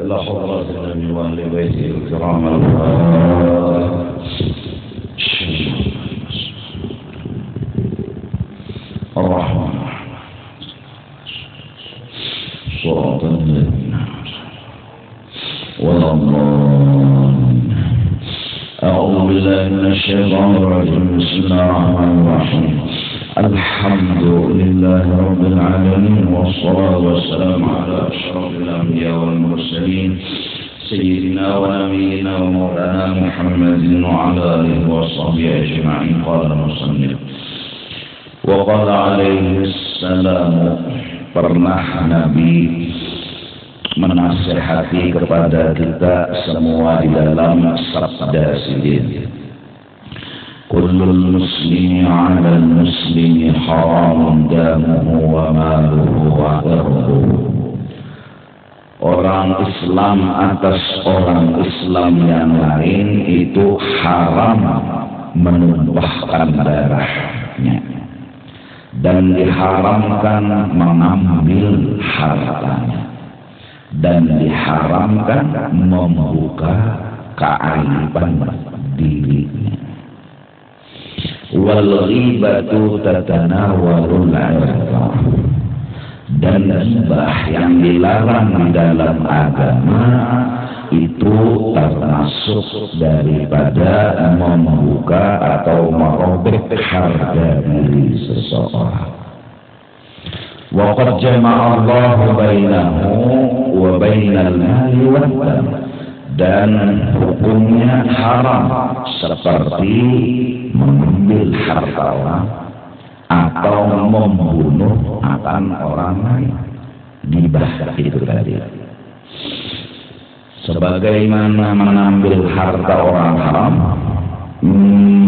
إلى حضرة النبي وأهل بيته الكرام الفاتحة. الرحمن صراط الذين ولا الضالين. أعوذ بالله من الشيطان الرجيم. بسم الله الرحمن الرحيم. الحمد لله رب العالمين، والصلاة والسلام على أشرف الأنبياء والمرسلين سيدنا ونبينا ومولانا محمد وعلى آله وصحبه أجمعين. قال المصنف وقال عليه السلام, pernah Nabi menasihati kepada kita semua di dalam sabda sidin, kullul muslimi 'alal muslimi haramun damuhu wa maluhu wa irduhu. Orang Islam atas orang Islam yang lain itu haram menumpahkan darahnya dan diharamkan mengambil hartanya dan diharamkan membuka keaiban dirinya. Wal ghibatu tatanawalul 'irda, dan ghibah yang dilarang di dalam agama itu termasuk daripada membuka atau merobek harga diri seseorang. Wa qad jama'a Allahu bainahu wa bainal mali wad dam, dan hukumnya haram seperti mengambil harta orang atau membunuh akan orang lain. Ghibah itu tadi. Sebagaimana mengambil harta orang haram,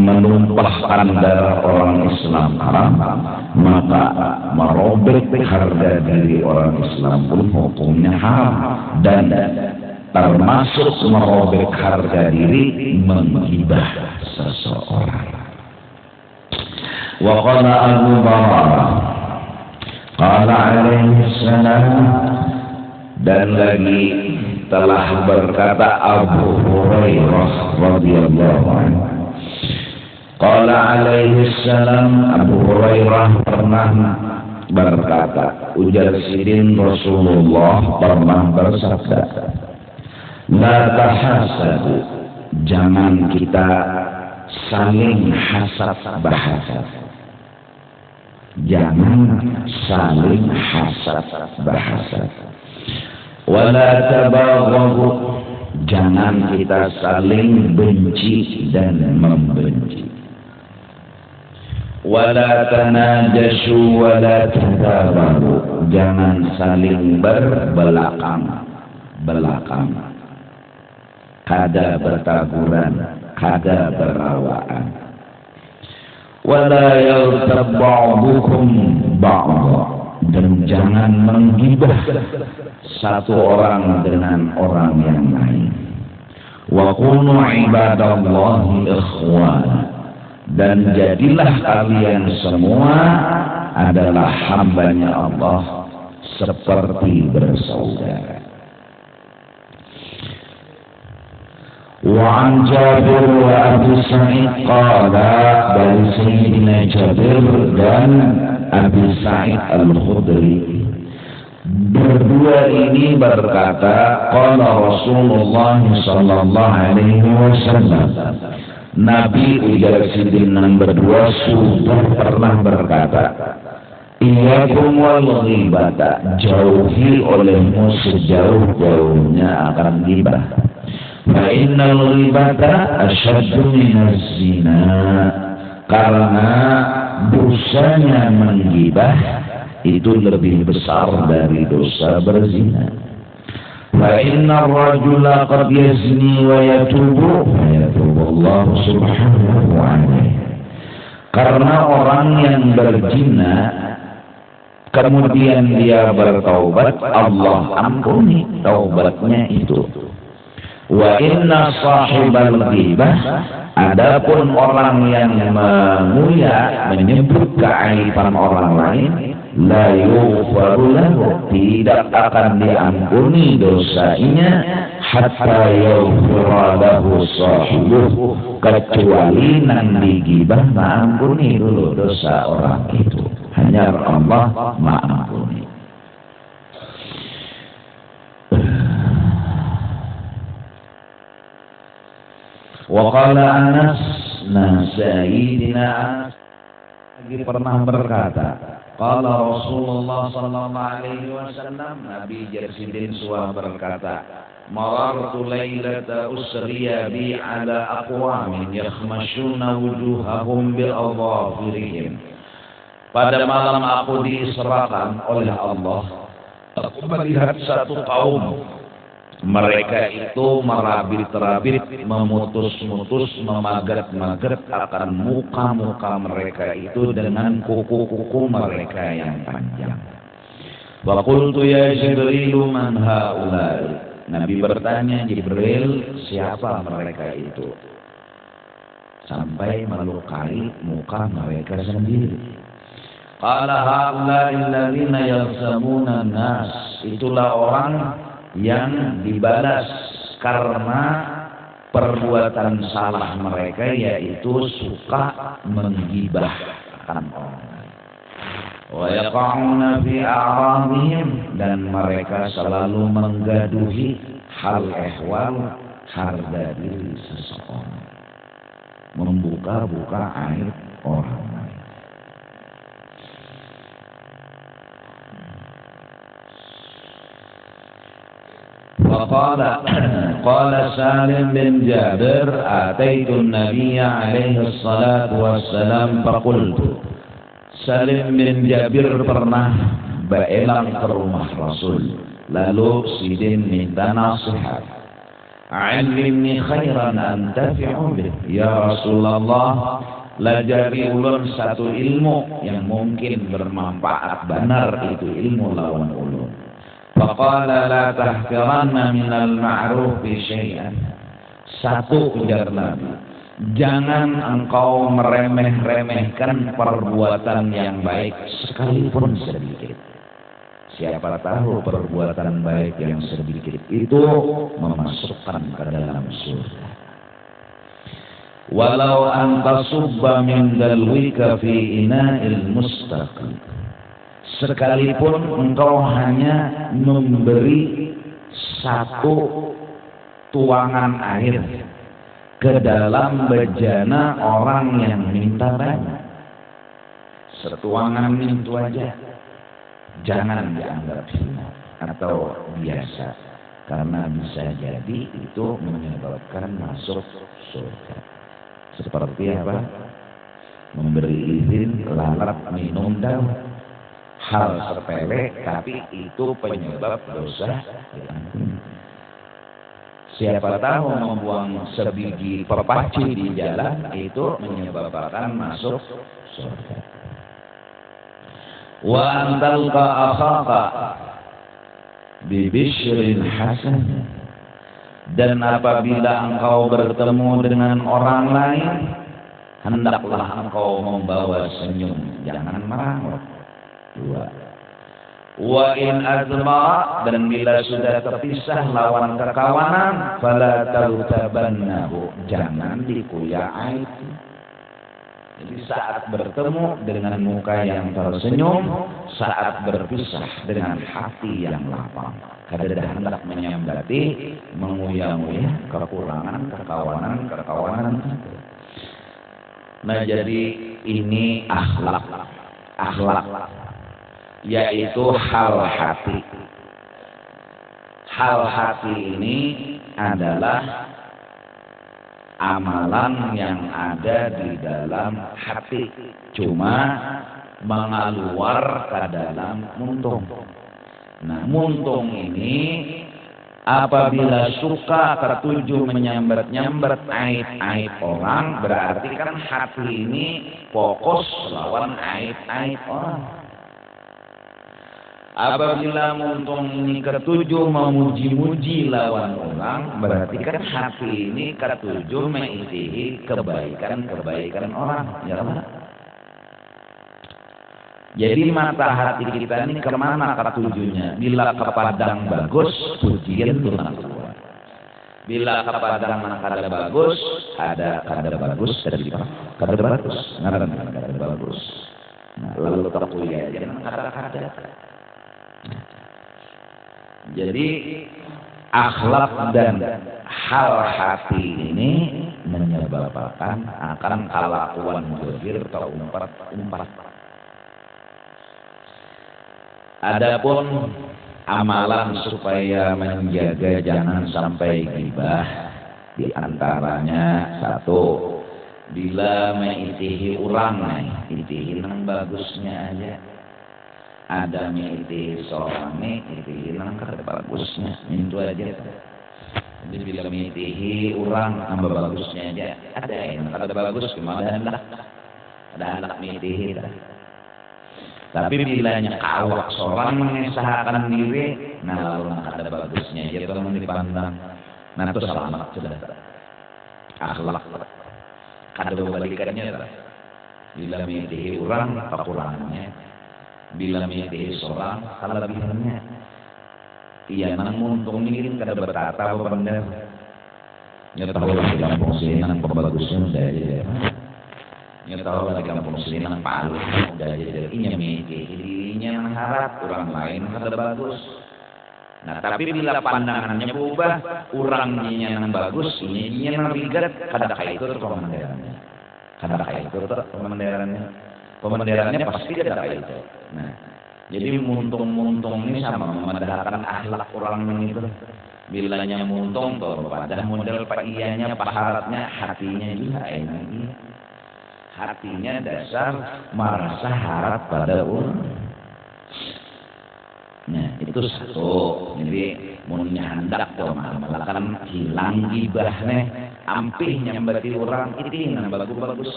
menumpahkan darah orang Islam haram, maka merobek harga diri orang Islam pun hukumnya haram, dan termasuk merobek harga diri menghibah seseorang. Wa qala Abu Hurairah qala alaihi salam, dan lagi telah berkata Abu Hurairah radhiyallahu anhu, qala alaihi salam, Abu Hurairah pernah berkata, ujar sidin Rasulullah pernah bersabda, la tahasadu, jangan kita saling hasad bahasad, jangan saling hasad bahasad. Wala tabaghadu, jangan kita saling benci dan membenci. Wala tanajashu wala tadabaru, jangan saling berbelakang, kada bertaburan, kada berawaan. Wala yaghtab ba'dukum ba'dha, dan jangan menggibah satu orang dengan orang yang lain. Wa kunu ibadallahi ikhwana, dan jadilah kalian semua adalah hambanya Allah seperti bersaudara. Wa an Jabir wa Abi Sa'id qala, dari Sayyidina Jabir dan Abi Sa'id Al-Khudri, berdua ini berkata, qala Rasulullah sallallahu alaihi wasallam, Nabi ujar sidin berdua sudah pernah berkata, iyyakum wal ghibata, jauhi olehmu sejauh-jauhnya akan ghibah. Fa innal ghibata asyaddu minaz zina, karena dosanya menggibah itu lebih besar dari dosa berzina. Fa innar rajula qad yazni wa yatubu Allah subhanahu wa ta'ala, karena orang yang berzina kemudian dia bertaubat, Allah ampuni taubatnya itu. Wa inna sahibal ghibah, adapun orang yang menguya menyebut keaiban orang lain, la yughfaru lahu, tidak akan diampuni dosanya hatta yaghfira lahu sahibuh, kecuali nang digibah mengampuni dulu dosa orang itu. Hanya Allah mengampuni. Wa qala Anas, Sayyidina Anas lagi pernah berkata, qala Rasulullah sallallahu alaihi wasallam, Nabi Jersidin Suwa berkata, marartu lailata usriya bi ala aqwamin yakhmashuna wujuhahum bi adhafirihim. Pada malam aku diserahkan oleh Allah, aku melihat satu kaum, mereka itu merabit-rabit, memutus-mutus, memagat-magat akan muka-muka mereka itu dengan kuku-kuku mereka yang panjang. Wa qultu ya Jibril man haula'i. Nabi bertanya, Jibril, siapa mereka itu? Sampai melukai muka mereka sendiri. Qala haula'i alladziina yalzamuna an-nas. Itulah orang yang dibalas karena perbuatan salah mereka, yaitu suka menggibahkan orang. Wa yaqa'una fi a'radihim, dan mereka selalu menggaduhi hal ehwal harga diri seseorang, membuka-buka aib orang lain. قال سالم بن جابر أتيت النبي عليه الصلاة والسلام فقلت. Salim bin Jabir pernah berelang ke rumah Rasul, lalu Sidin minta nasihat. Alimni khairan antafi'u bih, ya Rasulullah, lajari ulun satu ilmu yang mungkin bermanfaat benar, itu ilmu lawan ulun. Faqala la tahqiranna minal ma'rufi syai'an. Satu, ujar Nabi, jangan engkau meremeh-remehkan perbuatan yang baik sekalipun sedikit. Siapa tahu perbuatan baik yang sedikit itu memasukkan ke dalam surga. Walau anta subba min dalwika fi ina'il mustaqim. Sekalipun engkau hanya memberi satu tuangan air ke dalam bejana orang yang minta banyak, setuangan itu aja, jangan dianggap hina atau biasa, karena bisa jadi itu menyebabkan masuk surga. Seperti apa? Memberi izin lalat minum daun, hal sepele tapi itu penyebab dosa. Siapa tahu membuang sebiji pepaci di jalan itu menyebabkan masuk surga. Wa antalqa akhaka bi bisyrin hasan. Dan apabila engkau bertemu dengan orang lain, hendaklah engkau membawa senyum, jangan merangut. 2. Wa in azma, dan bila sudah terpisah lawan kekawanan, fala tautabannahu, jangan dikuya aib. Jadi saat bertemu dengan muka yang tersenyum, saat berpisah dengan hati yang lapang. Kada hendak menyambati, menguya-nguya kekurangan kekawanan. Nah, jadi ini akhlak, yaitu hal hati. Hal hati ini adalah amalan yang ada di dalam hati, cuma mengaluar ke dalam muntung. Nah, muntung ini apabila suka tertuju menyambat-nyambat aib-aib orang, berarti kan hati ini fokus lawan aib-aib orang. Apabila muntung ini ketujuh memuji-muji lawan orang, berarti kan hati ini ketujuh mengisihi kebaikan-kebaikan orang. Ya kan? Jadi mata hati kita ini kemana tujuannya? Bila ke Padang bagus, pujian turun keluar. Bila ke Padang kada bagus, ada kada bagus, kada bagus, ngaran kada bagus. Nah, lalu terkuliah jangan kada. Jadi akhlak dan hal hati ini menyebabkan akan kelakuan zahir atau umpat. Adapun amalan supaya menjaga jangan sampai ghibah, di antaranya satu, bila mengitihi orang itihi nang bagusnya aja. Ada mengitihi seorang itihi nang kada bagusnya, itu aja. Jadi bila mengitihi orang nang bagusnya aja, ada yang kada bagus gimana ada mengitihi dah. Tapi bilanya kawak seorang mengesahkan diri, nah lalu ada bagusnya, dia kalau dipandang, nah itu selamat sudah. Akhlak, kada balikannya, bila mengitihi orang kekurangannya, bila mengitihi seorang kelebihannya. Iya, namun untuk mikirin kada bertata apa benar. Ya tahu di kampung sini nang pembagusnya udah aja. Ya tahu di kampung sini nang palu udah aja. Inya dirinya mengharap orang lain kada bagus. Nah tapi bila pandangannya berubah, orangnya yang bagus, ini yang rigat kada kayak itu pemandarannya. Kada kayak itu pemandarannya. Pemandarannya pasti kada kayak itu. Nah jadi muntung-muntung ini sama memandangkan akhlak orang itu. Bilanya muntung tuh pada model pak iyanya, pak harapnya, hatinya juga ini. Hatinya dasar merasa harap pada orang. Nah itu satu. Jadi munnya hendak tuh malakan hilang gibahnya, ampih nyambati orang itu yang bagus-bagus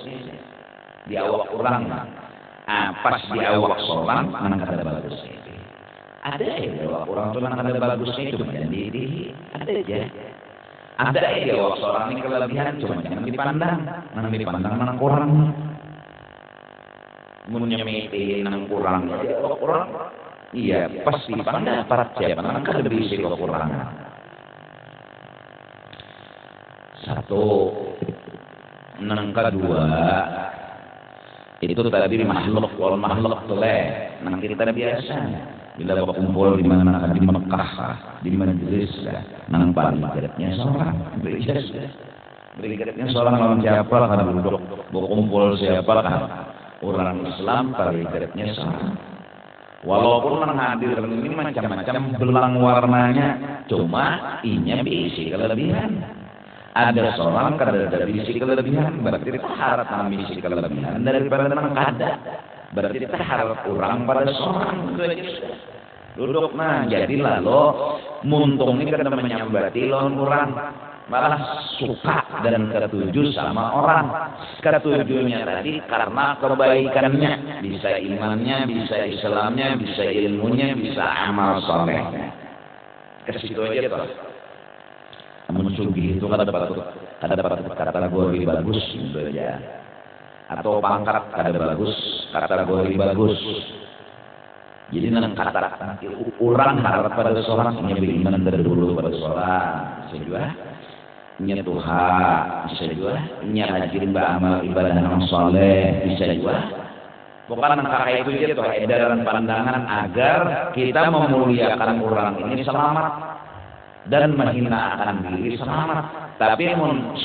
di awak orang. Pas di awak seorang mana kada bagus. Ada ya awak orang tuh mana kada bagusnya cuma jadi ada aja. Ada ya awak seorang ini kelebihan cuma jangan dipandang, mana dipandang mana kurang. Munnya miti nang kurang, awak kurang. Iya pasti dipandang parat siapa mana kada bisa kekurangan. Satu, nang kedua. Itu tadi makhluk toleh. Nang kita biasa. Bila berkumpul di mana di Mekah, di majelis, nang paling beratnya seorang. Beratnya seorang lawan siapa kan duduk berkumpul siapa kan orang Islam paling beratnya seorang. Walaupun nang hadir ini macam-macam belang warnanya, cuma inya bisi kelebihan. Ada seorang kada ada bisi kelebihan, berarti kita harap nang bisi kelebihan daripada nang kada. Berarti kita harap kurang pada seorang. Duduk jadi lalu muntung ini kada menyambati lawan kurang, malah suka dan ketujuh sama orang. Ketujuhnya tadi karena kebaikannya, bisa imannya, bisa Islamnya, bisa ilmunya, bisa amal solehnya. Kesitu aja toh. Namun sugih itu kada dapat kategori bagus gitu aja. Atau pangkat kada bagus, kategori bagus. Jadi nang kata orang harap pada seorang punya beriman dulu pada seorang, bisa juga nya Tuhan, bisa juga nya rajin beramal ibadah yang soleh, bisa juga. Bukan nang kakak itu aja toh edaran pandangan agar kita memuliakan orang ini selamat dan menghinakan diri selamat. Tapi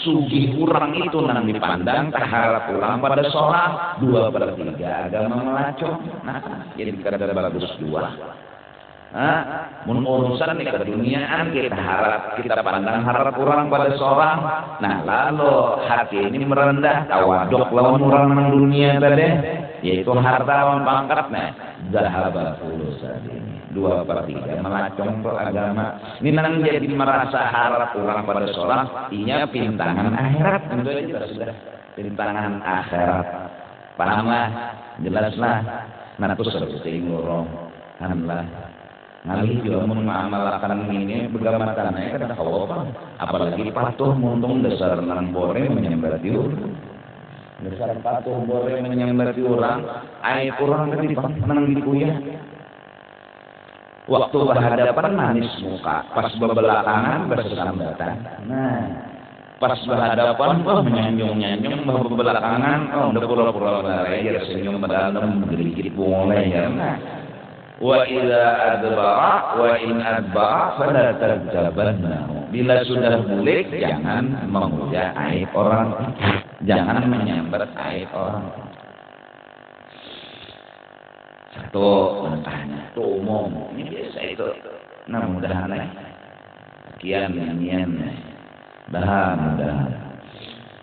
sugih kurang itu nang dipandang terhadap kurang pada seorang 2/3 agama melacong. Nah, jadi kada bagus dua. Mun urusan di keduniaan kita pandang harap kurang pada seorang. Nah, lalu hati ini merendah tawaduk lawan orang nang dunia tadi, yaitu harta lawan pangkatnya. Zahaba fulus ini 2/3 melacong agama. Ini nang jadi merasa harap kurang pada seorang, inya pintangan akhirat. Itu aja sudah pintangan akhirat. Pahamlah, jelaslah. Nah, terus harus ngurung kanlah. Ngalih juga mengamalkan ini begamatannya kada kawapa. Apalagi patuh muntung dasar nang bore menyembah diur. Besar patuh boleh menyambati orang, aib orang tadi menang di kuyah. Waktu berhadapan manis muka, pas berbelakangan bersambatan. Nah, pas berhadapan menyanjung-nyanjung, berbelakangan udah pura-pura layar senyum dalam gigit boleh ya. Wa idza adbara wa in adbara fala tarjabannahu. Bila sudah balik jangan menguja aib orang, jangan menyambar aib orang. Satu mentahnya, itu umum, ini biasa itu. Nah mudah-mudahan kian nyanyian, mudah-mudahan.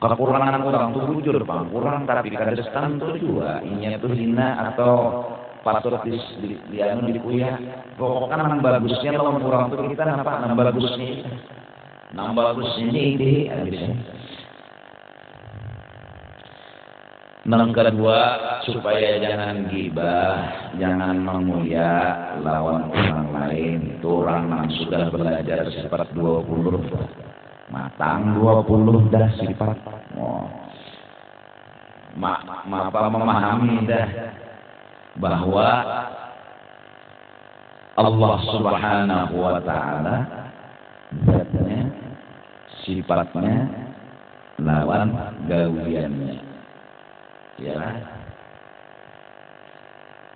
Kekurangan orang itu jujur bang, kurang tapi kadang itu juga, ini itu hina atau patut di kuya. Pokoknya nang bagusnya lawan kurang itu kita nang bagusnya ini Nang kedua supaya jangan gibah, jangan memuja lawan orang lain. Itu orang yang sudah belajar sifat 20, matang 20 dah sifat. Memahami dah bahwa Allah Subhanahu wa Ta'ala zatnya, sifatnya lawan gawiannya. Ya,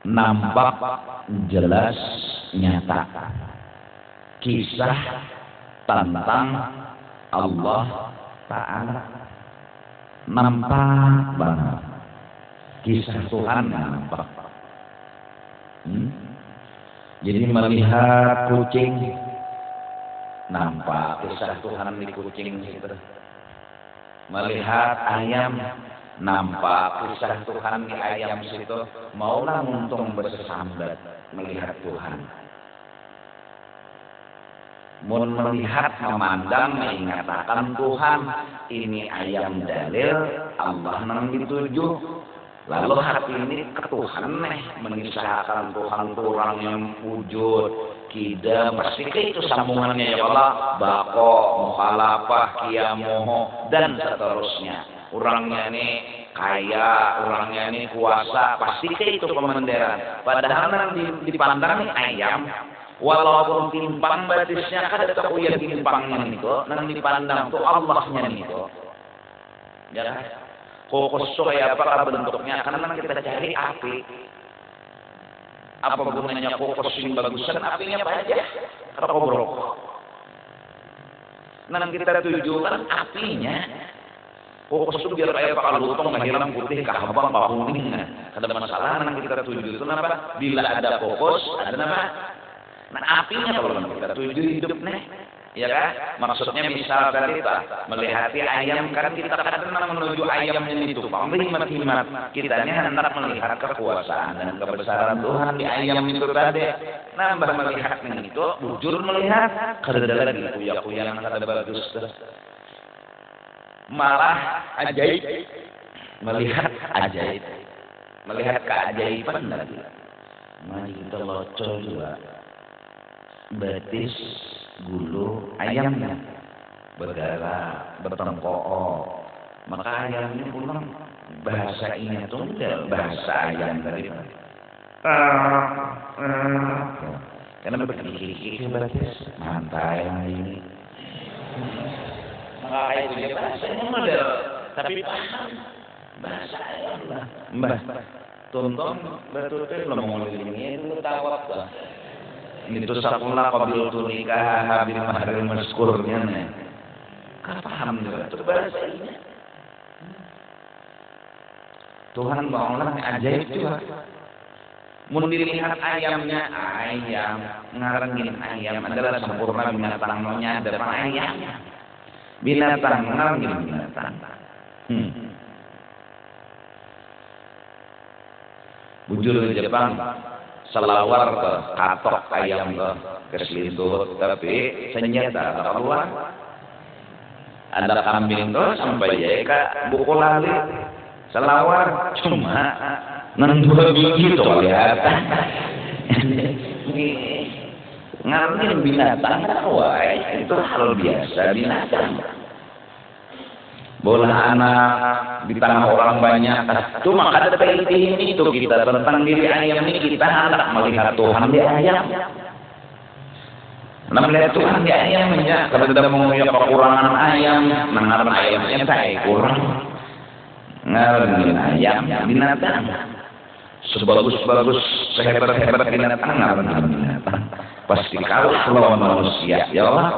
nampak jelas nyata kisah tentang Allah Ta'ala, nampak banget kisah Tuhan nampak. Jadi melihat kucing nampak kisah Tuhan di kucing itu, melihat ayam nampak kisah Tuhan di ayam situ. Maulah untung bersambat melihat Tuhan. Mau melihat, memandang, mengatakan Tuhan, ini ayam dalil Allah nang dituju. Lalu hati ini ke Tuhan mengisahkan Tuhan itu orang yang wujud, kida, pasti itu sambungannya ya Allah, bako, mukhalafah, kiamoho, dan seterusnya. Orangnya ini kaya, orangnya ini kuasa, pasti itu pemenderan. Padahal nanti dipandang ayam, walaupun timpang batisnya kan ada kekuyan timpangnya itu, nanti dipandang tuh Allahnya itu. Ya, kokos kayak apa bentuknya? Karena kita cari api. Apa gunanya kokos yang bagusan? Apinya apa aja? Kata kobrok. Nanti kita tujukan apinya. Kokos itu biar kayak pak lutong hilang putih kahabang kuning. Ada masalah nanti kita tuju itu apa? Bila ada kokos ada apa? Nah apinya kalau kita tuju hidup ya kan? Maksudnya misal kita melihat ayam kan kita kadang menuju ayamnya itu. Himat kitanya hendak melihat kekuasaan dan kebesaran Tuhan di ayam itu tadi. Nambah melihat itu, jujur melihat kada lagi kuya-kuya yang kada bagus. Malah ajaib, melihat ajaib, melihat keajaiban lagi. Mari kita locol juga, betis, gulu, ayamnya berdarah, bertengkook. Maka ayamnya pulang bahasa ini tunggal, bahasa ayam tadi. Karena berkiki-kiki betis, mantai ini. Maka itu dia bahasanya model, tapi paham bahasa ayam lah. Mbah, tonton betul kan ngomong ini itu tawab lah. Ini tuh sakulah kabil tu nikah habil maharil maskurnya nih. Kan paham juga itu bahasa ini. Tuhan bangunlah ajaib juga. Mun dilihat ayamnya, ayam ngarengin ayam adalah sempurna binatangnya ada ayam. Binatang, ngarangin binatang. Bujur di Jepang, selawar ke katok ayam ke selintut, tapi senjata keluar. Ada kambing tuh sampai jeka buku lali, selawar cuma nendua biji tuh kelihatan. Ngarangin binatang, wah itu hal biasa binatang. bola anak di tanah orang banyak. Cuma kada pelitihin itu kita tentang diri ayam ini, kita hendak melihat Tuhan di ayam. Nah, melihat Tuhan di ayamnya. Kalau kita menguyak kekurangan ayam, mengarang ayamnya tak kurang. Ngarangin ayam binatang. Sebagus-bagus, sehebat-hebat binatang, ngarangin binatang. Pasti kalah lawan manusia. Ya Allah.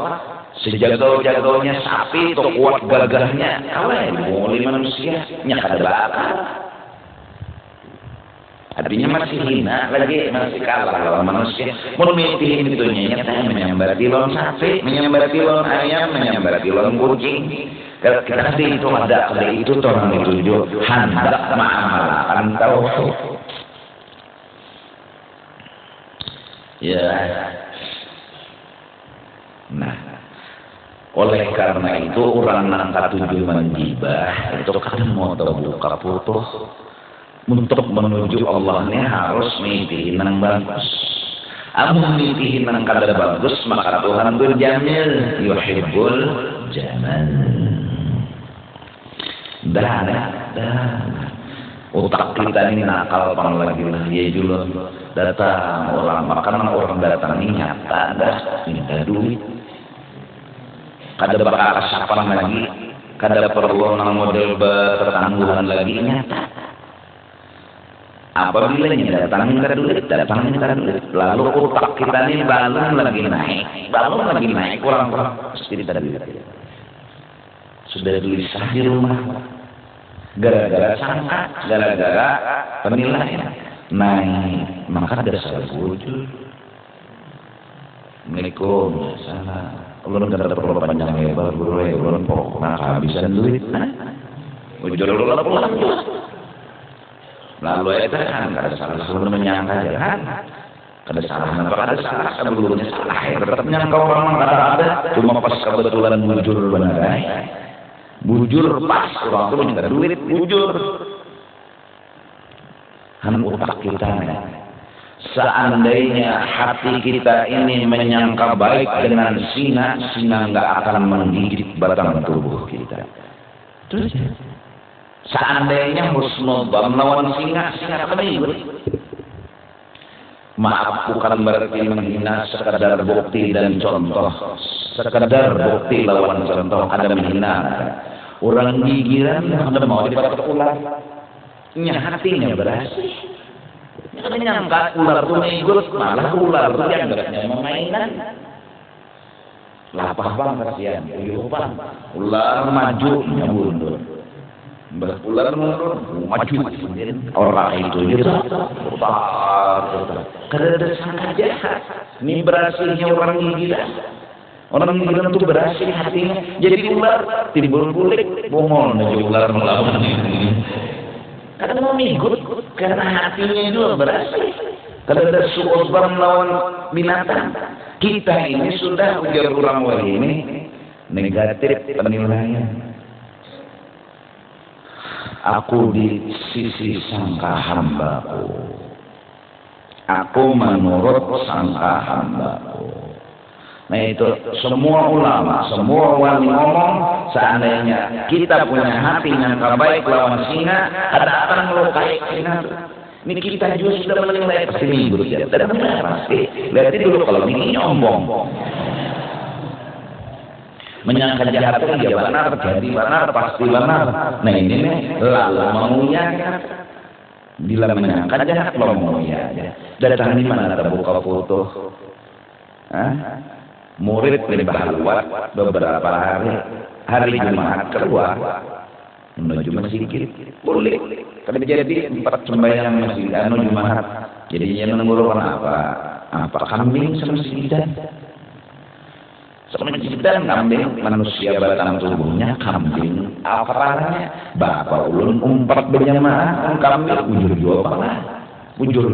Sejago-jagonya sapi itu kuat gagahnya, kalah boleh manusia nyakada bakal. Artinya masih hina lagi, masih kalah lawan manusia. Memitihin itu nyata menyambati lawan sapi, menyambati lawan ayam, menyambati lawan kucing. Karena itu ada kali itu orang dituju hendak mengamalkan tauhid. Ya. Nah, oleh karena itu orang angkat tujuan gibah itu kan mau buka putuh untuk menuju Allahnya harus mimpiin yang bagus. Amun mimpiin yang kada bagus maka Tuhan berjamil yuhibbul jamal. Dah. Otak kita ini nakal lagi ya julun datang orang makanan orang datang ini nyata dah minta duit. Kada bakal kasapan lagi, kada perlu nang model bertangguhan lagi nyata. Apabila datang kada duit, lalu otak kita ini balon lagi naik, orang pasti tidak duit. Sudah tulisan di rumah, gara-gara sangka, gara-gara penilaian naik, maka ada salah wujud. Assalamualaikum, salam. Ulun kada perlu panjang lebar ulun pokoknya kehabisan duit. Ujur ulun pulang. Lalu itu kan kada salah ulun menyangka aja kan. Kada salah kenapa kada salah sebelumnya salah. Tetap menyangka orang kada ada. Cuma pas kebetulan bujur benar. Bujur pas orang tu kada duit bujur. Han otak kita nih. Seandainya hati kita ini menyangka baik dengan singa nggak akan menggigit batang tubuh kita. Terus seandainya husnuzan melawan singa akan ikut. Maaf bukan berarti menghina, sekadar bukti dan contoh. Sekadar bukti lawan contoh ada menghina. Orang gigiran ada mau dipakai ular. Hatinya berhasil. Menyangka ular itu ikut, malah ular itu yang geraknya memainan. Lapah bang kasihan, uyupan. Ular maju, mundur. Ular mundur, maju. Orang itu gitu. Karena sangka jahat. Ini berhasilnya orang gigiran. Orang gigiran itu berhasil hatinya. Jadi ular timbul kulit, bongol menuju ular melawan ini. Kadang mau ikut karena hatinya itu berhasil. Kadang ada suudzon melawan binatang. Kita ini sudah ujar orang wali ini negatif penilaian. Aku di sisi sangka hambaku. Aku menurut sangka hambaku. Nah itu semua ulama, semua wali ngomong seandainya kita punya hati yang baik lawan singa, ada akan melukai singa. Ini kita juga sudah menilai pasti minggu ya, tidak benar pasti. Lihat dulu kalau ini nyombong, menyangka jahat itu ya benar, jadi benar, pasti benar. Nah ini nih lalu maunya bila menyangka jahat lo maunya. Datang di mana ada buka foto? Murid dari Bahalwat beberapa hari Jumat keluar menuju masjid boleh kalau jadi 4 sembahyang masjid Jumat jadinya menunggu apa kambing sama masjidan kambing manusia batang tubuhnya kambing aparannya bapak ulun umpat berjamaah kambing bujur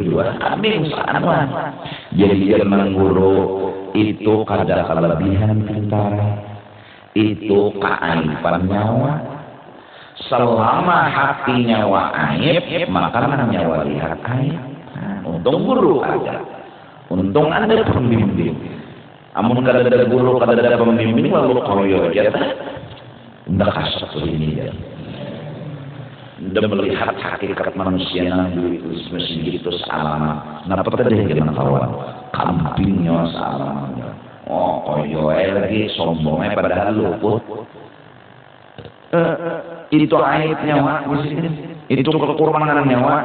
juga kambing sana jadi dia mengguru itu kada kelebihan kita, itu keaiban nyawa. Selama hati nyawa aib, maka nyawa lihat aib. Untung guru ada, untung ada pembimbing. Amun kada ada guru, kada ada pembimbing, lalu koyo aja. Ndak kasar ini ya. Ndak melihat hakikat manusia yang mesti gitu salah. Napa tadi kita kawan? Kambingnya salah. Oh, koyo lagi sombongnya padahal luput. Itu aibnya Wak, itu kekurangannya Wak.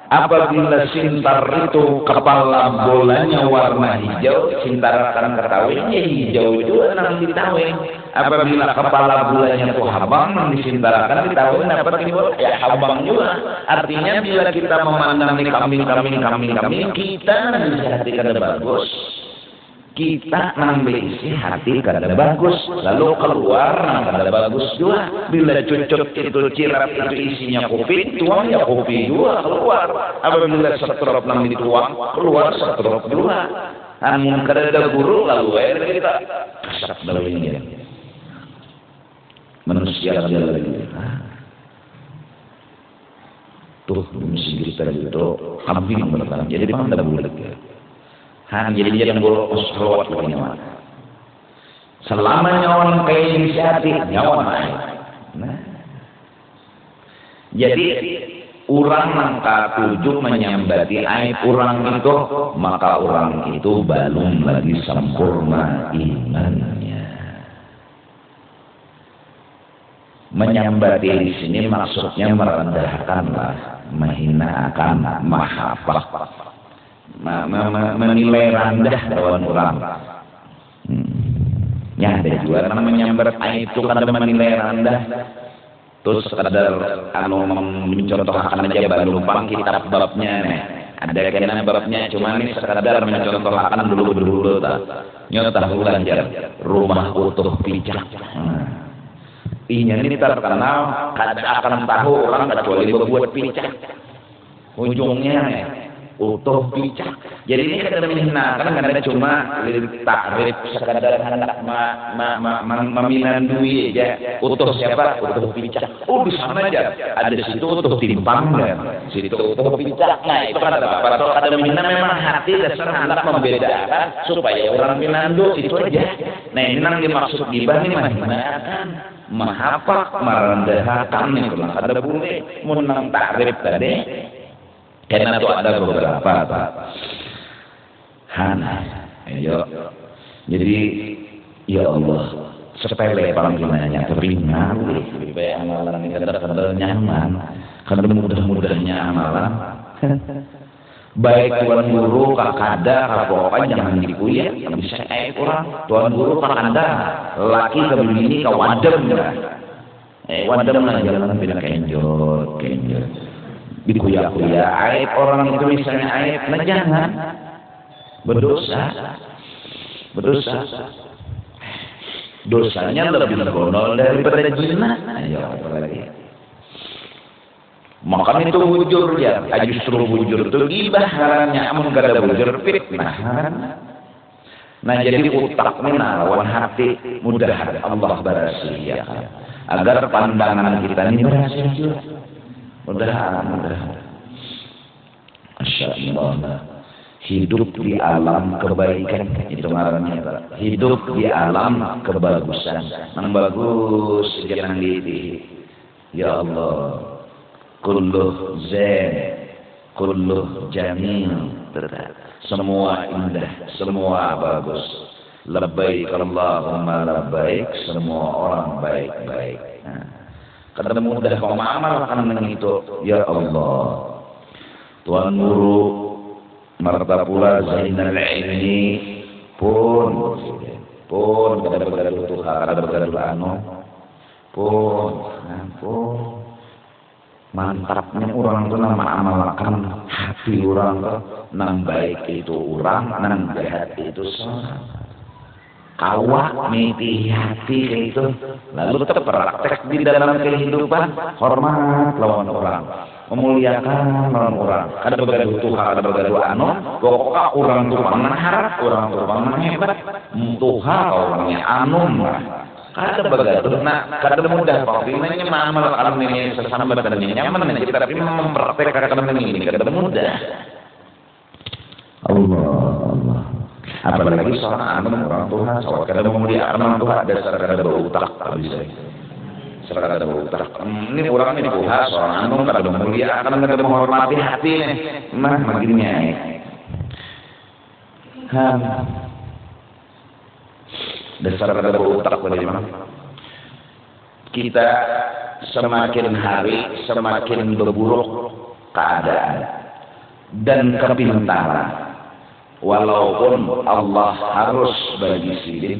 Apabila sintar itu kepala bolanya warna hijau, sintar akan ketahuinya hijau juga nang ditahuin. Apabila kepala bolanya itu habang, nang disintarakan ditahuin dapat timbul ya habang juga. Artinya bila kita memandang kambing, kita bisa hati kada bagus. Kita isi hati kada bagus, lalu keluar kada bagus juga. Bila cucuk itu cirap itu isinya kopi, tuang ya kopi juga keluar. Apabila setrop nang dituang, keluar setrop juga. Namun kada ada guru lalu kita kasak dalanya. Manusia kada lagi. Tuh mesti kita itu kambing bertahan. Jadi pandai bulat ya. Jadi dia yang boleh selawat lagi nyawa. Selama nyawa kayak inisiatif nyawa main. Nah. Jadi orang nangka tujuh menyambati aib orang itu, maka orang itu belum lagi sempurna imannya. Menyambati di sini maksudnya merendahkanlah, menghinakan, mahapah. Menilai rendah lawan orang. Ya ada juga namanya menyambar itu karena menilai rendah. Terus sekadar mencontohkan aja balumpang kitab babnya nih. Ada kena babnya cuma nih sekadar mencontohkan dulu tak. Nyata belajar rumah utuh picak. Ini terkenal kada akan tahu orang kecuali berbuat picak. Ujungnya nih utuh picak. Jadi ini kada menghinakan karena cuma takrif sekadar hendak meminan duit aja. Utuh siapa? Utuh picak. Oh di sana aja ada situ utuh timpang kan. Situ utuh picak. Nah itu kan ada apa? Kalau kada menghina memang hati dasar hendak membedakan supaya orang minando itu aja. Nah ini yang dimaksud gibah ini menghinakan, mahapak, merendahkan itu lah kada boleh. Menang takrif tadi. Karena itu ada beberapa Pak. Ayo. Jadi ya Allah, sepele panggilannya tapi ngaruh. Supaya amalan ini kadang-kadang nyaman, kadang mudah-mudahnya amalan. Baik tuan guru, kakada, kapokan jangan dikuya, bisa orang. Tuan guru, kakada, laki kebini, kawadem. Wadem lah jalan bila kenjot. Dikuya-kuya aib orang itu misalnya aib, nah jangan berdosa. Dosanya lebih gondol daripada zina. Ayo apalagi. Maka itu bujur ya, justru bujur itu gibah haramnya, amun kada bujur fitnah. Nah jadi utaknya lawan hati mudah Allah berhasil agar pandangan kita ini berhasil juga. Mudah. Masya Allah. Hidup di alam kebaikan itu ngarannya Pak. Hidup di alam kebagusan. Nang bagus jangan di. Ya Allah. Kulluh zain, kulluh jamil. Semua indah, semua bagus. Labbaik Allahumma labbaik. Semua orang baik-baik. Karena mudah kau mengamalkan dengan itu, ya Allah. Tuan Guru Martapura Zainal Ilmi pun kada pun mantapnya orang itu mengamalkan hati orang tuh, nang baik itu orang, nang jahat itu seorang. Kawak miti hati itu lalu tetap praktek di dalam kehidupan, hormat lawan orang, memuliakan lawan orang, kada begaduh Tuhan, kada begaduh pokoknya orang itu harap, orang itu hebat, Tuhan orangnya kada begaduh. Nah kada mudah pokoknya mengamalkan ini sesama badannya nyaman kita tapi mempraktekkan ini kada mudah. Allah. Apalagi seorang orang Tuhan, soal kada memuliakan orang Tuhan dasar kada berutak tak bisa. Serta ada utak. Ini orang ini puas orang anu kada mulia akan kada menghormati hati nih. Mah maginya. Dasar kada utak bagaimana? Kita semakin hari semakin berburuk keadaan dan kepintaran. Walaupun Allah harus bagi sidin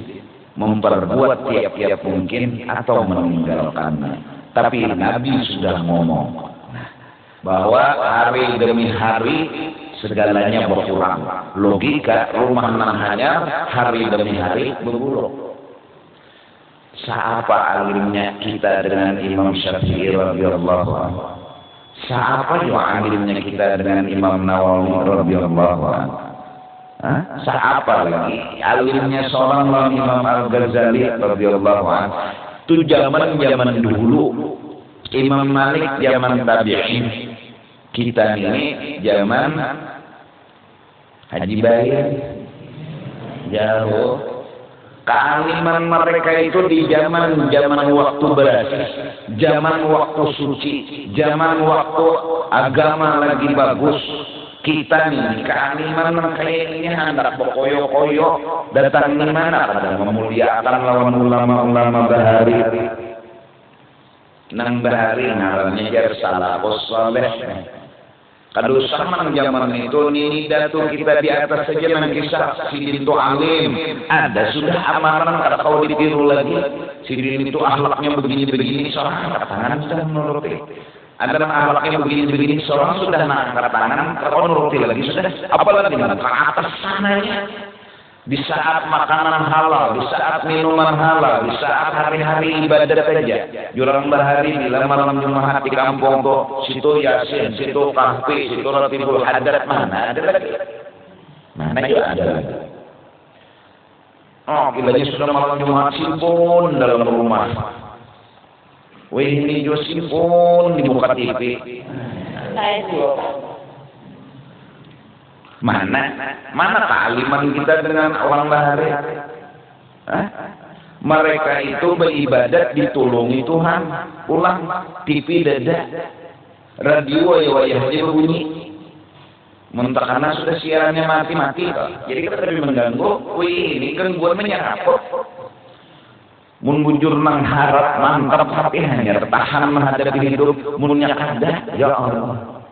memperbuat tiap-tiap mungkin atau meninggalkannya. Tapi Nabi sudah ngomong bahwa hari demi hari segalanya berkurang. Logika rumah nan hanya hari demi hari berburuk. Siapa alimnya kita dengan Imam Syafi'i radhiyallahu anhu? Siapa juga alimnya kita dengan Imam Nawawi radhiyallahu anhu? Siapa lagi alimnya seorang Imam Al-Ghazali radhiyallahu anhu? Itu zaman dulu. Imam Malik zaman tabi'in. Kita ini zaman Haji Bayan. Jauh. Kealiman mereka itu di zaman waktu berasi, zaman waktu suci, zaman waktu agama lagi bagus. Kita nih kealiman kayaknya hendak berkoyo-koyo datang di mana pada memuliakan lawan ulama-ulama bahari. Nang bahari ngarannya jar salafus saleh. Kadu sama zaman itu ini datu kita di atas saja nang kisah sidin itu alim. Ada sudah amaran kada kau ditiru lagi. Sidin itu akhlaknya begini-begini seorang tangan sudah menuruti. Ada akhlaknya begini-begini seorang sudah angkat tangan kalau nuruti lagi sudah apalagi ke atas sananya di saat makanan halal, di saat minuman halal, di saat hari-hari ibadat saja. Jurang bahari bila malam Jumat di kampung tuh situ Yasin, situ Kahfi, situ Ratibul Hadat mana ada lagi? Mana juga ada lagi? Oh, bilanya sudah malam Jumat simpun dalam rumah. Wih ini Josipun di muka TV. Mana kealiman kita dengan orang bahari? Mereka itu beribadat ditulungi Tuhan. Pulang TV dada, radio wayah-wayahnya berbunyi. Karena sudah siarannya mati-mati. Jadi kita lebih mengganggu. Wih ini gangguannya apa? Mun bujur nang harap mantap tapi hanya tertahan menghadapi hidup munnya kada ya Allah.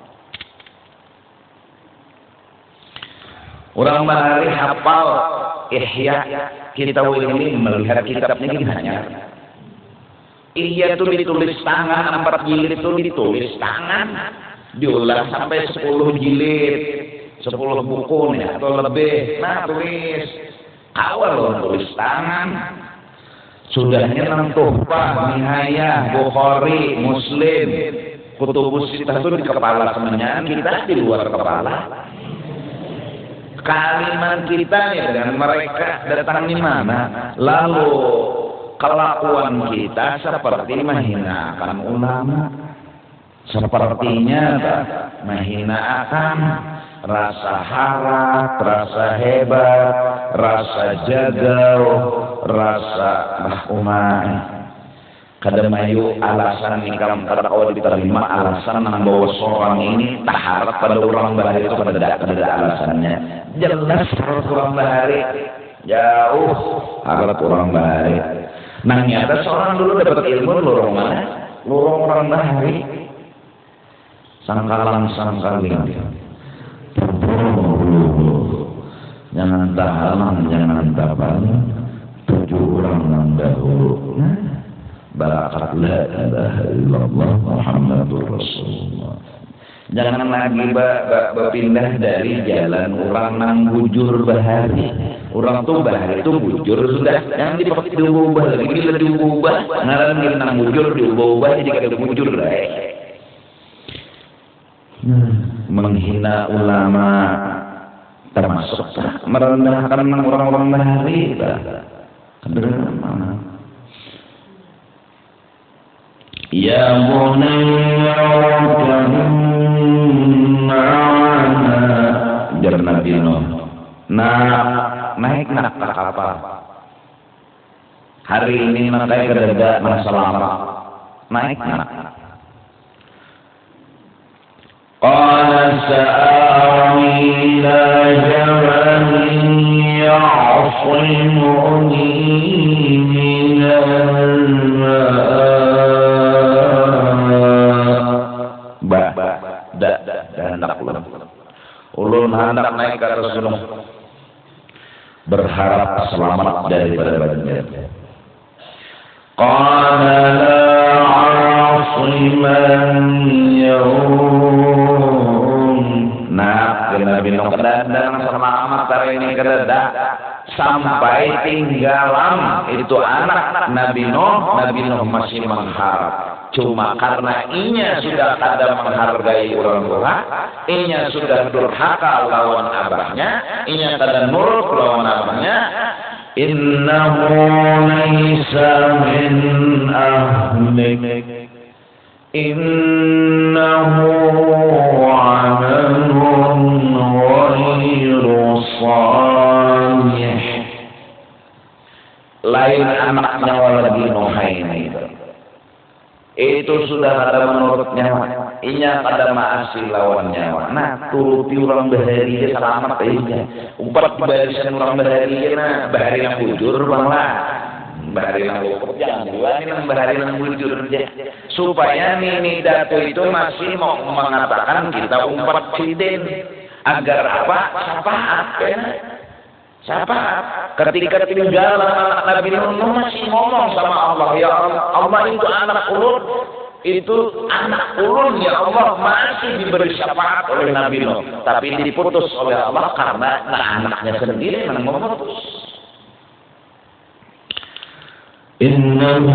Orang bahari hafal Ihya kita ini melihat kitabnya hanya Ihya itu ditulis tangan 4 jilid itu ditulis tangan diulang sampai 10 jilid 10 buku nih atau lebih. Nah tulis awal tulis tangan sudahnya nentuh Pak, Nihaya, Bukhari, Muslim, Kutubus Sittah itu di kepala semuanya, kita di luar kepala. Kalimat kita nih dengan mereka datang di mana? Lalu kelakuan kita seperti menghinakan ulama, sepertinya menghinakan rasa harap, rasa hebat, rasa jagau, rasa bahumai. Kadamayu alasan nih kada kau diterima alasan nang bawa seorang ini tak harap pada orang bahari itu kada alasannya. Jelas orang bahari jauh harap orang bahari. Nang nyata seorang dulu dapat ilmu lorong mana? Lorong orang bahari. Sangkalang. Jangan tahalang, jangan tabalang. 7 orang yang dahulu. Barakat la ilaha illallah Muhammadur Rasulullah. Jangan lagi berpindah dari jalan orang nang bujur bahari. Orang tuh bahari itu bujur sudah. Yang dipakai diubah lagi, bila diubah. Ngaran kita nang bujur diubah jadi kada bujur lah. Menghina ulama termasuk merendahkan orang-orang bahari. Ya bunayya ma'ana jar Nabi Nuh. Naik nak kapal. Hari ini nakai kedada masalah naik anak. Qala sa'awi ila jabalin ya'simuni minal hendak ulun hendak naik ke atas gunung berharap selamat daripada banjir. Qala la 'asiman yawm. Nah, Nabi Nuh kedadang sama amat hari ini kedadak sampai tinggalan itu anak Nabi Nuh masih mengharap. Cuma karena inya sudah kada menghargai orang tua, inya sudah durhaka lawan abahnya, inya kada nurut lawan abahnya. Innahu laisa min ahlik, innahu amalun ghairu salih. Lain anaknya waladi Nuhain itu sudah ada menurut nyawa, inya pada maasi lawan nyawa. Nah, turuti orang bahari dia selamat aja. Umpat barisan orang bahari na bahari yang bujur banglah, bahari yang bujur jangan jual ini bahari yang bujur aja. Supaya Nini Datu itu masih mau mengatakan kita umpat siden agar apa? Syafaat ya. Syafaat. Ketika tinggal anak Nabi Nuh masih ngomong sama Allah, ya Allah itu anak ulun, itu anak ulun ya Allah, masih diberi syafaat oleh Nabi Nuh, tapi diputus oleh Allah karena anaknya sendiri yang memutus. Innahu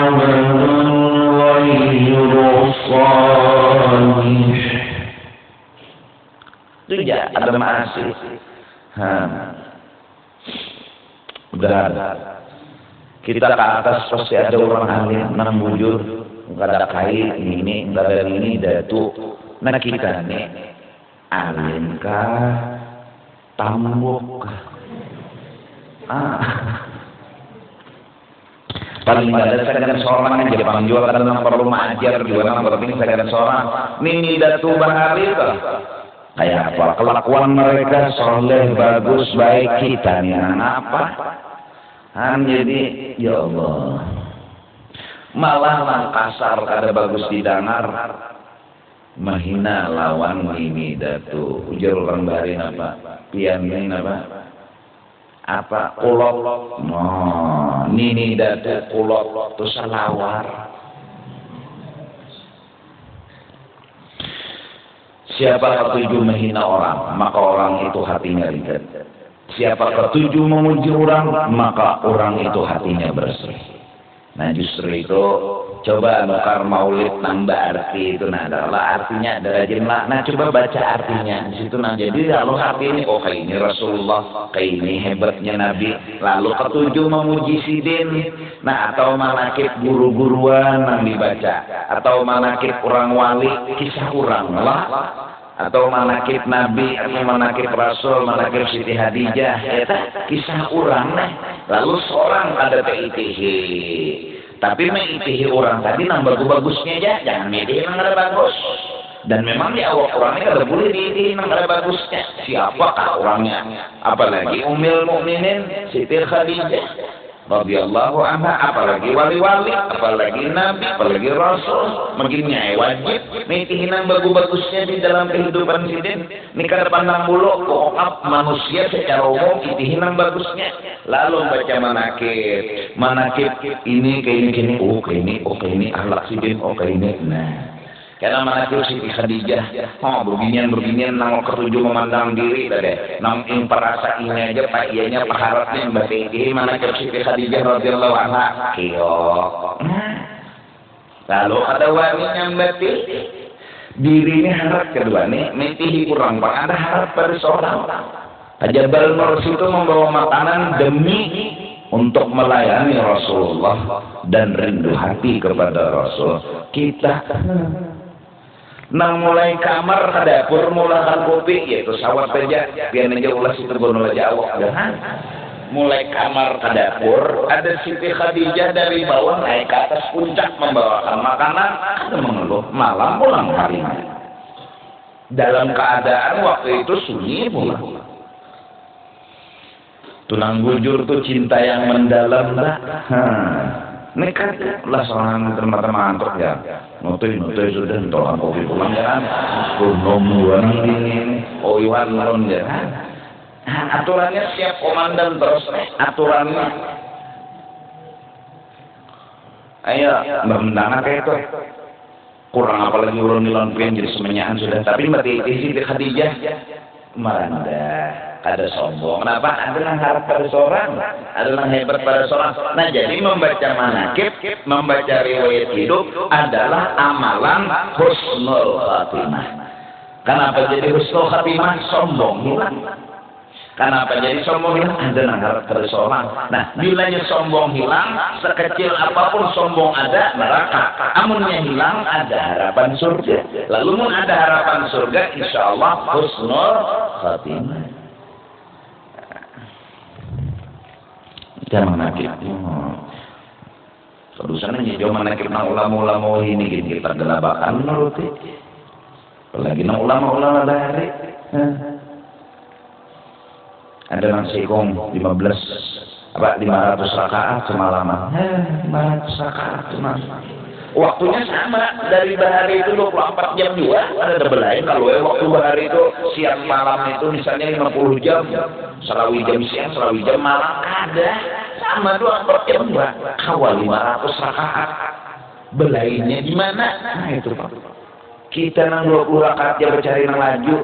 amalun ghairu salih. Itu ya ada masih. Udah kita ke atas pasti ada orang alim nang bujur nggak ada kain ini nggak ada ini datu. Nah kita nih alim kah tambuk paling nggak ada sekedar seorang yang Jepang juga kadang perlu mengajar juga nang berarti sekedar seorang ini datu bahari kah kayak apa kelakuan mereka soleh bagus baik kita nih apa jadi ya Allah malah lang kasar kada bagus didengar mahina lawan ini datu ujar orang barin apa pianin apa kulok nini datu kulok tu salawar. Siapa ketujuh menghina orang, maka orang itu hatinya ringan. Siapa ketujuh memuji orang, maka orang itu hatinya bersih. Nah justru itu, coba nukar maulid nambah arti itu. Nah adalah artinya adalah jumlah. Nah coba baca artinya. Di situ nah jadi lalu arti ini, oh kayak ini Rasulullah, kayak ini hebatnya Nabi. Lalu ketujuh memuji sidin. Nah atau manakib guru-guruan yang dibaca. Atau manakib orang wali, kisah orang lah. Atau manakib Nabi, atau manakib Rasul, manakib Siti Hadijah, kisah orang nih. Lalu seorang ada teitihi, tapi meitihi orang tadi nambah bagusnya aja, jangan meitihi yang ada bagus. Dan memang di awal orangnya kada boleh diitihi yang ada bagusnya. Siapakah orangnya? Apalagi Ummul Mukminin Siti Khadijah radhiyallahu anha, apalagi wali-wali, apalagi nabi, apalagi rasul. Makanya wajib mitihinan bagus-bagusnya di dalam kehidupan sidin. Nikah pandang bulu kokap manusia secara umum itihinan bagusnya. Lalu baca manakib ini kayak ini, oh kayak ini akhlak sidin, oh kayak ini. Nah karena manakib Siti Khadijah, beginian nang ketujuh memandang diri deh, nang imperasa ini aja pak ianya paharapnya baca ini manakib Siti Khadijah radhiyallahu anha kiok. Lalu ada wanita yang batin dirinya harap kedua nih metihi kurang pak ada harap pada seorang. Jabal Nur itu membawa makanan demi untuk melayani Rasulullah dan rindu hati kepada Rasul. Kita nang mulai kamar ke dapur mulakan kopi yaitu sawat saja biar aja ulas itu gono jauh mulai kamar ke dapur, ada Siti Khadijah dari bawah naik ke atas puncak membawakan makanan, ada mengeluh malam pulang hari. Dalam keadaan waktu itu sunyi pula. Tunang bujur tuh cinta yang mendalam lah. Nekat lah seorang teman-teman antuk ya. Nutui sudah tolong kopi pulang ya kan. Nomuan ini, Iwan lon ya kan. Aturannya siap komandan terus aturannya. Ayo mendangan kayak itu. Kurang apalagi ulun nilon pian jadi semenyaan sudah. Tapi mati Siti Khadijah meranda. Ada sombong. Kenapa? Adalah harap pada seorang, adalah hebat pada seorang. Nah, jadi membaca manakib, membaca riwayat hidup adalah amalan husnul khatimah. Kenapa jadi husnul khatimah? Sombong hilang. Kenapa jadi sombong hilang? Adalah harap pada seorang. Nah, bilanya sombong hilang, sekecil apapun sombong ada, neraka. Amunnya hilang, ada harapan surga. Lalu mun ada harapan surga, insya Allah husnul khatimah. Jangan manakib. Kedusannya jauh manakib nang ulama-ulama ini kita gelabakan menuruti. Apalagi nang ulama-ulama dari. Ada nang sikong 500 rakaat semalaman. 500 rakaat semalaman. Waktunya sama dari bahari itu 24 jam juga ada lain. Kalau waktu bahari itu siang malam itu misalnya 50 jam, selawi jam siang, selawi jam malam ada sama 24 jam juga. Kawal 500 rakaat. Belainnya di mana? Nah itu Pak. Kita nang 20 rakaat ya bercari nang laju.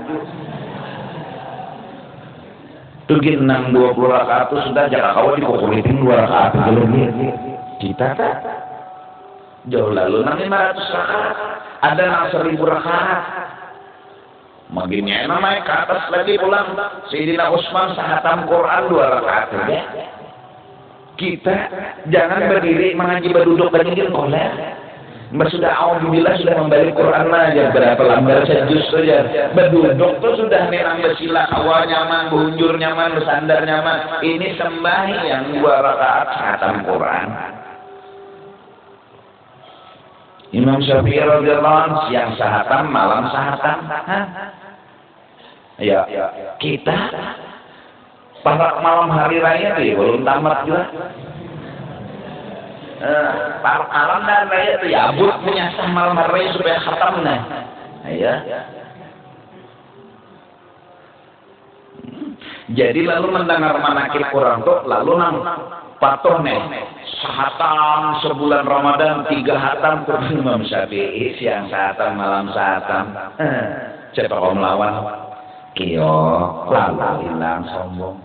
Tugin nang 20 rakaat itu sudah jarak kawal dikukulitin 2 rakaat itu lebih. Kita tak jauh lalu nang 500 rakaat, ada nang 1000 rakaat. Maginya naik ke atas lagi pulang. Sayyidina Utsman sahatam Quran 2 rakaat saja. Kita jangan berdiri mengaji berduduk berdiri oleh. Sudah alhamdulillah sudah membalik Quran aja berapa lembar sejus saja. Berduduk tuh sudah nenang bersila awal nyaman, berunjur nyaman, bersandar nyaman. Ini sembahyang 2 rakaat sahatam Quran. Imam Syafi'i radhiyallahu anhu siang sahatam, malam sahatam. Ya, kita pada malam hari raya tuh belum tamat juga. Malam dan raya tuh ya abut punya sah malam hari raya supaya khatam nah. Ya. Jadi lalu mendengar manakib Quran tuh lalu nang patuh nih sahatam sebulan Ramadan 3 hatam Quran Imam Syafi'i siang sahatam malam sahatam. Siapa kau melawan? Kio lalu hilang sombong.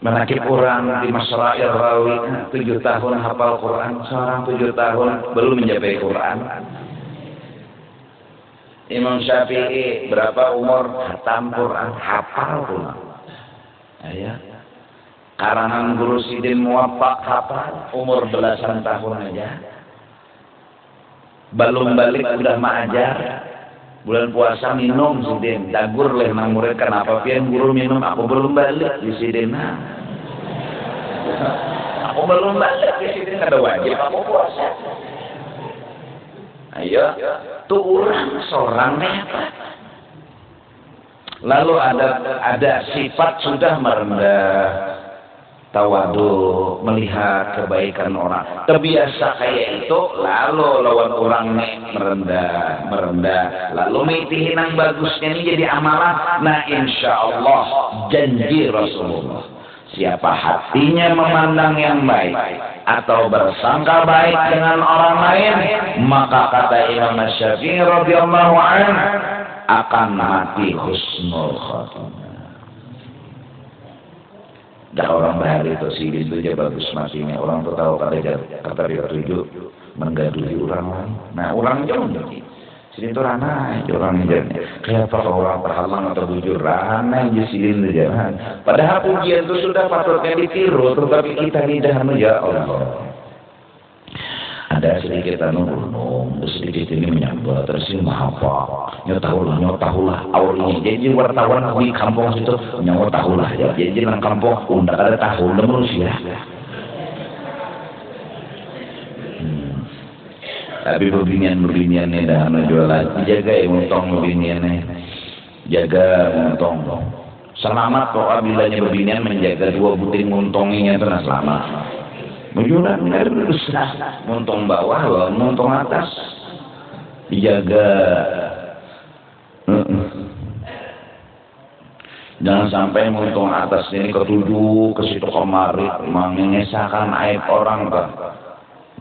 Manakib orang di Masrair Rawi 7 tahun hafal Quran, seorang 7 tahun belum mencapai Quran. Imam Syafi'i berapa umur hatam Quran, hafal Quran. Ya. Karangan Guru Sidin Muwaffaq hafal umur belasan tahun aja. Belum balik udah mengajar. Bulan puasa minum Sidin, dagur leh nang murid kenapa pian guru minum aku belum balik di Sidin. Aku belum balik di Sidin kada wajib aku puasa. Ayo, tuh orang seorang apa? Lalu ada sifat sudah merendah, tawadu, melihat kebaikan orang. Terbiasa kayak itu, lalu lawan orang merendah. Lalu mitihin yang bagusnya ini jadi amalan. Nah, insya Allah janji Rasulullah. Siapa hatinya memandang yang baik atau bersangka baik dengan orang lain, maka kata Imam Syafi'i radhiyallahu anhu akan mati husnul khatimah. Dah orang bahari itu sih itu aja bagus matinya. Orang tuh tahu kata dia tujuh menggaduhi orang lain. Nah orang jauh jadi sini tuh ranah orang jadi kayak apa orang terhalang atau bujur ranah aja sini aja. Padahal pujian itu sudah patutnya ditiru, tetapi kita lidah ya Allah. ada sedikit gunung, sedikit ini menyambat, terus ini apa? Nyotahulah awalnya. Jadi wartawan di kampung situ nyotahulah ya. Jadi nang kampung unda ada tahu manusia. Tapi berbinian-berbiniannya dah jualan. Jaga untong berbiniannya. Jaga untong. Selamat kok abilanya berbinian menjaga 2 butir untongnya itu selamat. Menjual harus untong bawah, untong atas. Dijaga. Jangan sampai untong atas ini ketujuh ke situ kemari mengesahkan aib orang kan.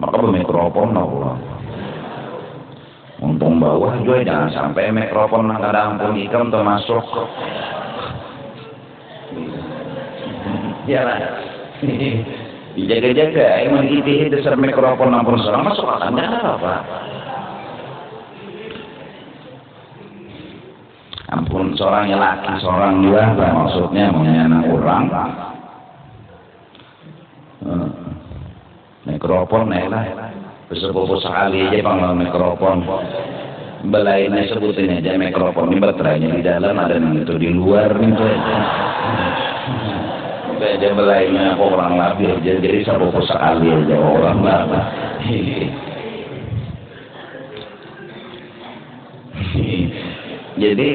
Maka bermikrofon Allah. Untung bawah juga jangan sampai mikrofon nang kadang pun ikam termasuk. Ya lah. Dijaga-jaga, emang itu dasar mikrofon nampun seorang masuk akan apa? Ampun seorang laki, seorang juga maksudnya menyenang orang. Mikrofon lah. Sepupu sekali aja panggilan mikrofon. Belainnya sebutin aja mikrofon. Ini baterainya di dalam ada yang itu di luar nih tuh. Aja belainnya orang lebih aja. Jadi sepupu sekali aja orang lama. Jadi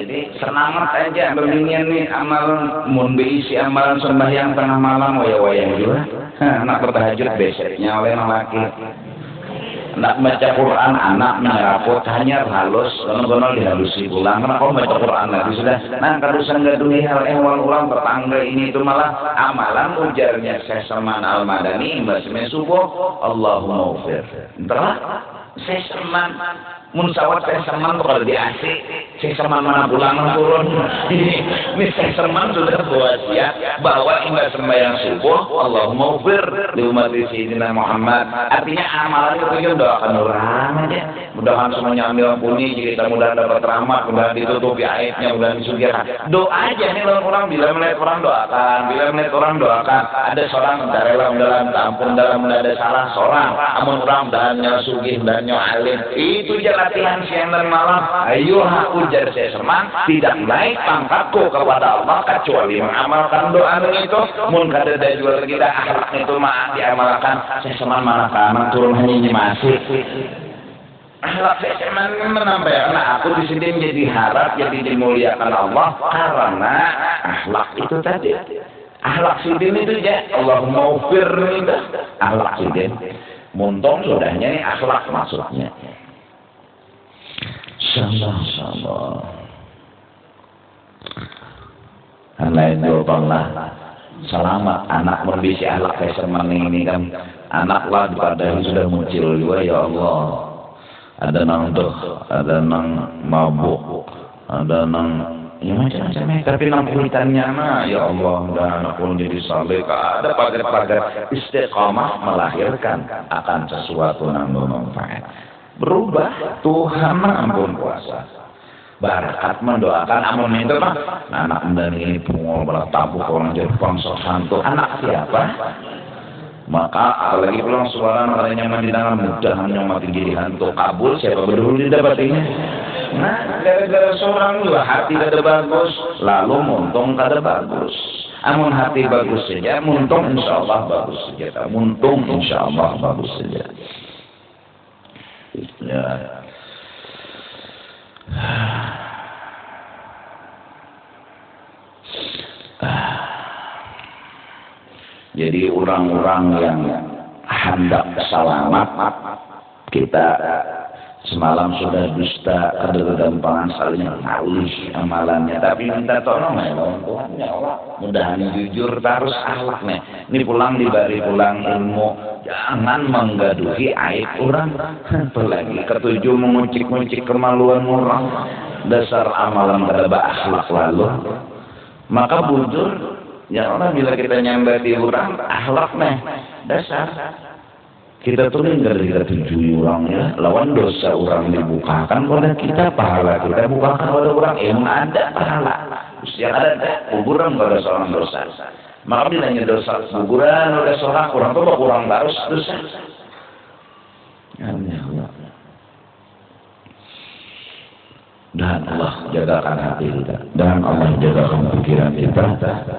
semangat aja beginian nih amalan mun beisi amalan sembahyang tengah malam wayang juga. Anak bertahajud besoknya oleh laki. Nak baca Quran anak merapot hanya halus gono-gono dihalusi pulang karena kau baca Quran lagi sudah nah kalau sanggaduhi hal ehwal ulang tetangga ini itu malah amalan ujarnya Syekh Salman Al-Madani mbasme subuh Allahumma ufir entahlah Syekh Salman munsawat Syekh Salman kalau di AC Syekh Salman mana pulang turun ini Syekh Salman sudah berwasiat bahwa imbas sembahyang subuh Allahumma ufir di umat Sayyidina Muhammad artinya amalan itu doakan orang aja mudah-mudahan semuanya ambil ampuni jika kita mudah dapat rahmat mudah ditutupi aibnya mudah disugihan doa aja nih orang bila melihat orang doakan ada seorang rela dalam ampun dalam ada salah seorang amun orang dannya sugih dannya alim itu aja latihan siang dan malam ayo aku ujar saya seman tidak naik pangkatku kepada Allah kecuali mengamalkan doa itu mun kada ada jual kita akhlak itu mah diamalkan saya seman malah kanan turun hanya masih akhlak saya seman menambah karena aku di sini menjadi harap jadi dimuliakan Allah karena akhlak itu tadi akhlak sidin itu ya Allahumma ufir itu akhlak sidin muntong sudahnya ini akhlak maksudnya sama-sama lain jawabanlah selamat anak berbisi akhlak kayak seman ini kan anaklah daripada yang sudah muncul juga ya Allah ada nang tuh ada nang mabuk ada nang ya macam-macam tapi nang kulitannya mah ya Allah dan anak pun jadi saleh ada pagar-pagar istiqamah melahirkan akan sesuatu nang bermanfaat berubah Tuhan ampun kuasa barakat mendoakan amun itu mah anak dan ini pungol belah tabuk orang Jepang santo anak siapa maka apalagi pulang suara katanya mandi tangan mudah mati jadi hantu kabul siapa berdulu didapatinya nah gara-gara seorang juga hati kada bagus lalu muntung kada bagus amun hati bagus saja muntung insyaallah bagus saja muntung insyaallah bagus saja ya jadi orang-orang yang hendak selamat kita semalam sudah dusta kegampangan saling ngalih amalannya tapi minta tolong ya Tuhan ya Allah mudahan jujur terus akhlaknya ini pulang dibari pulang ilmu jangan menggaduhi aib orang apalagi ketujuh mengucik-ngucik kemaluan orang dasar amalan kada akhlak lalu maka bujur ya Allah bila kita nyambati orang akhlaknya dasar kita tuh enggak kita tuju orang ya lawan dosa orang dibukakan kepada kita pahala kita bukakan kepada orang emang ada pahala yang ada kuburan pada seorang dosa maka bilangnya dosa kuburan oleh seorang kurang tuh kurang harus dosa Amin ya Allah. Dan Allah jagakan hati kita, dan Allah jagakan pikiran kita,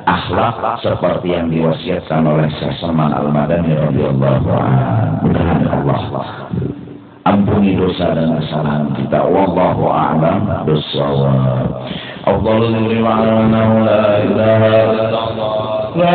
akhlak seperti yang diwasiatkan oleh Syekh Salman Al-Madani radhiyallahu anhu. Mudah-mudahan Allah ampuni dosa dan kesalahan kita. Wallahu a'lam bishawab. Allahu la ilaha illallah.